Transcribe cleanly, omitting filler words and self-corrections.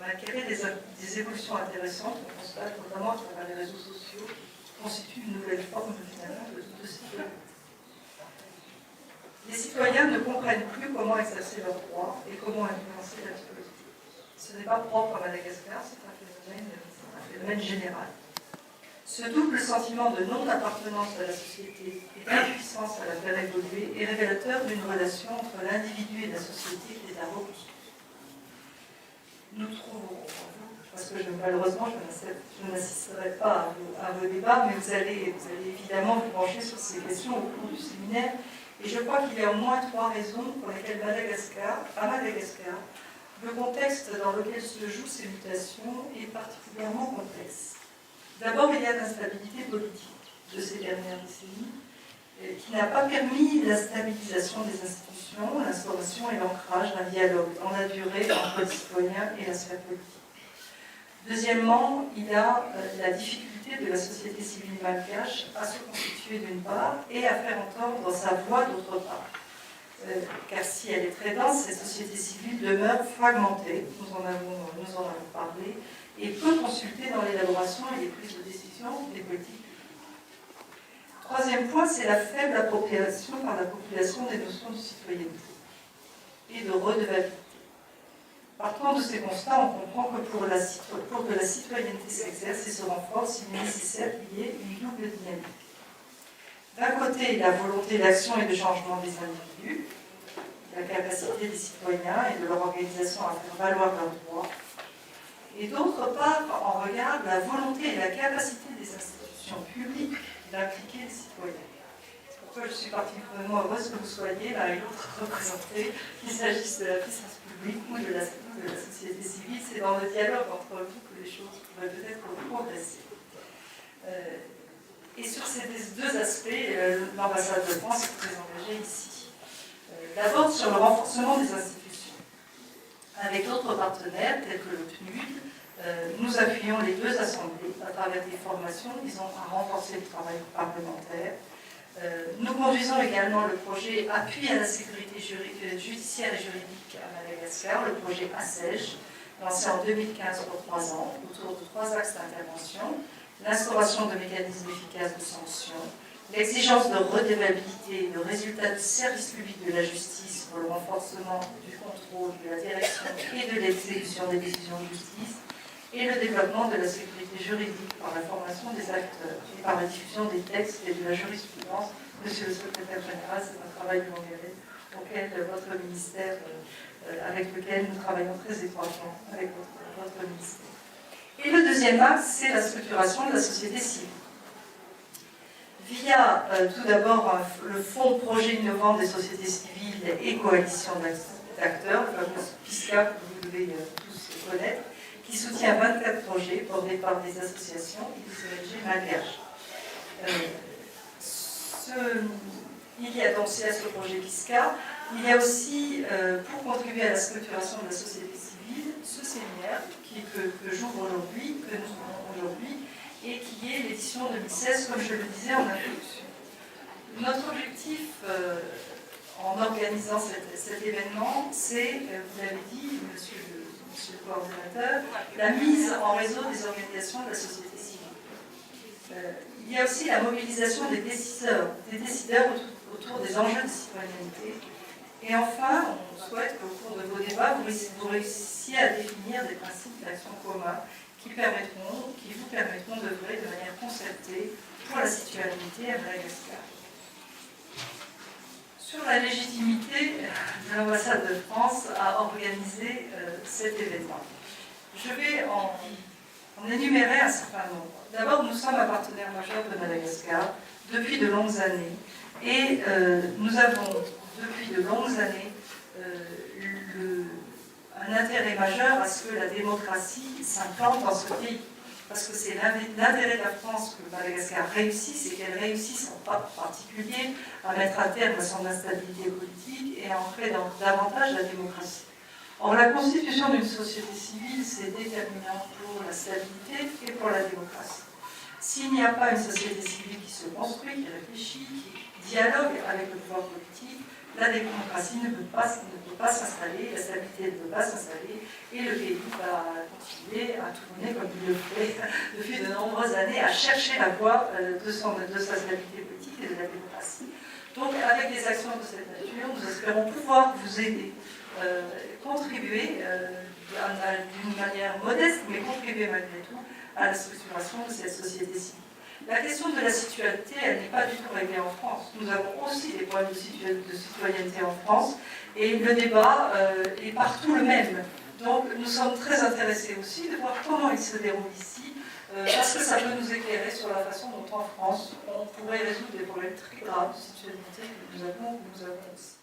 malgré des évolutions intéressantes qu'on constate notamment à travers les réseaux sociaux, qui constituent une nouvelle forme finalement de citoyenneté. Les citoyens ne comprennent plus comment exercer leurs droits et comment influencer la vie politique. Ce n'est pas propre à Madagascar, c'est un phénomène général. Ce double sentiment de non-appartenance à la société et d'impuissance à la faire évoluer est révélateur d'une relation entre l'individu et la société qui est à reconstruire. Nous trouvons, parce que malheureusement je n'assisterai pas à vos débats, mais vous allez évidemment vous pencher sur ces questions au cours du séminaire, et je crois qu'il y a au moins 3 raisons pour lesquelles à Madagascar, le contexte dans lequel se jouent ces mutations est particulièrement complexe. D'abord, il y a l'instabilité politique de ces dernières décennies qui n'a pas permis la stabilisation des institutions, l'instauration et l'ancrage d'un dialogue dans la durée entre les citoyens et la sphère politique. Deuxièmement, il y a la difficulté de la société civile malgache à se constituer d'une part et à faire entendre sa voix d'autre part. Car si elle est très dense, cette société civile demeure fragmentée, nous en avons parlé, et peu consultée dans l'élaboration et les prises de décision des politiques. Troisième point, c'est la faible appropriation par la population des notions de citoyenneté et de redevabilité. Partant de ces constats, on comprend que pour que la citoyenneté s'exerce et se renforce, il est nécessaire qu'il y ait une double dynamique. D'un côté, la volonté d'action et de changement des individus, la capacité des citoyens et de leur organisation à faire valoir leurs droits, et d'autre part, en regard, la volonté et la capacité des institutions publiques d'impliquer les citoyens. C'est pourquoi je suis particulièrement heureuse que vous soyez l'un et l'autre représentés, qu'il s'agisse de la puissance publique ou de la société civile. C'est dans le dialogue entre vous que les choses pourraient peut-être progresser. Et sur ces 2 aspects, l'ambassade de France est très engagée ici. D'abord sur le renforcement des institutions. Avec d'autres partenaires, tels que le PNUD, nous appuyons les 2 assemblées à travers des formations visant à renforcer le travail parlementaire. Nous conduisons également le projet Appui à la sécurité judiciaire et juridique à Madagascar, le projet ASSEJ, lancé en 2015 pour 3 ans, autour de 3 axes d'intervention: l'instauration de mécanismes efficaces de sanction, l'exigence de redevabilité et de résultats du service public de la justice pour le renforcement du contrôle de la direction et de l'exécution des décisions de justice, et le développement de la sécurité juridique par la formation des acteurs et par la diffusion des textes et de la jurisprudence. Monsieur le secrétaire général, c'est un travail de longue haleine auquel votre ministère, avec lequel nous travaillons très étroitement avec votre ministère. Et le deuxième axe, c'est la structuration de la société civile. Via tout d'abord le fonds projet innovant des sociétés civiles et coalitions d'acteurs, le fameux PISCA que vous devez tous connaître, qui soutient 24 projets portés par des associations et des ONG malgaches. Il y a donc ce projet PISCA, il y a aussi, pour contribuer à la structuration de la société civile, ce séminaire que j'ouvre aujourd'hui, que nous ouvrons aujourd'hui, et qui est l'édition 2016, comme je le disais en introduction. Notre objectif en organisant cet événement, c'est, vous l'avez dit, monsieur le coordinateur, la mise en réseau des organisations de la société civile. Il y a aussi la mobilisation des décideurs autour des enjeux de citoyenneté. Et enfin, on souhaite qu'au cours de vos débats, vous réussissiez à définir des principes d'action communs qui vous permettront d'œuvrer de manière concertée pour la citoyenneté à Madagascar. Sur la légitimité de l'ambassade de France à organiser cet événement. Je vais en énumérer un certain nombre. D'abord, nous sommes un partenaire majeur de Madagascar depuis de longues années et nous avons depuis de longues années un intérêt majeur à ce que la démocratie s'implante dans ce pays. Parce que c'est l'intérêt de la France que Madagascar réussisse et qu'elle réussisse en particulier à mettre un terme à son instabilité politique et à ancrer davantage la démocratie. Or, la constitution d'une société civile, c'est déterminant pour la stabilité et pour la démocratie. S'il n'y a pas une société civile qui se construit, qui réfléchit, qui dialogue avec le pouvoir politique, la démocratie ne peut pas s'installer, la stabilité ne peut pas s'installer, et le pays va continuer à tourner comme il le fait depuis de nombreuses années, à chercher la voie de sa stabilité politique et de la démocratie. Donc avec des actions de cette nature, nous espérons pouvoir vous aider, contribuer d'une manière modeste, mais contribuer malgré tout à la structuration de cette société civile. La question de la citoyenneté, elle n'est pas du tout réglée en France. Nous avons aussi des problèmes de citoyenneté en France, et le débat est partout le même. Donc nous sommes très intéressés aussi de voir comment il se déroule ici, parce que ça peut nous éclairer sur la façon dont en France on pourrait résoudre des problèmes très graves de citoyenneté que nous avons aussi.